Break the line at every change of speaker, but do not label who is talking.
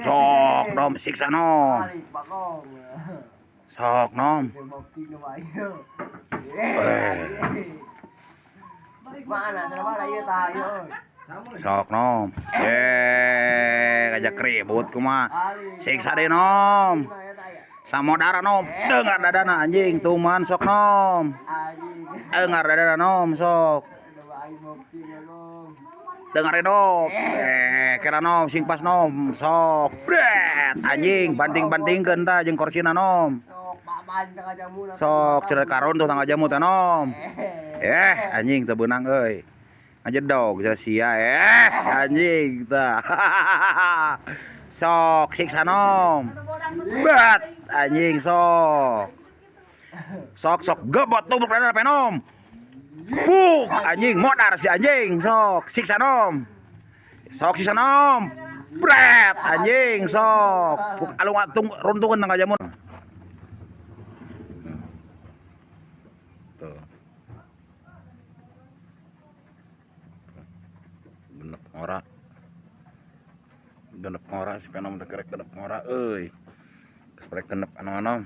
Sok nom siksa nom. Sok nom.
Mana sana iya tayo.
Sok nom. Ngajak ribut kumah. Siksa deh nom. Samodara nom. Dengar dadana anjing tuman sok nom. Dengar dadana nom sok. Dengerin nom. Kira nom sing pas nom sok. Bret anjing banting-bantingkeun tah jeung korsina nom. Sok cerai karon tuh tangga jamu teh nom. Anjing teu beunang euy. Ngajedog cenah sia anjing tah. Sok siksa nom. Bat anjing sok. Sok gebot tubruk dana penom. Buk anjing modar si anjing sok siksa nom. Sok siksa nom. Bret anjing sok. Buk alung atung runtungeun tangga jamun. Tuh. Genep ngora si penom teh kerek genep ngora euy. Kerek genep anu-anu.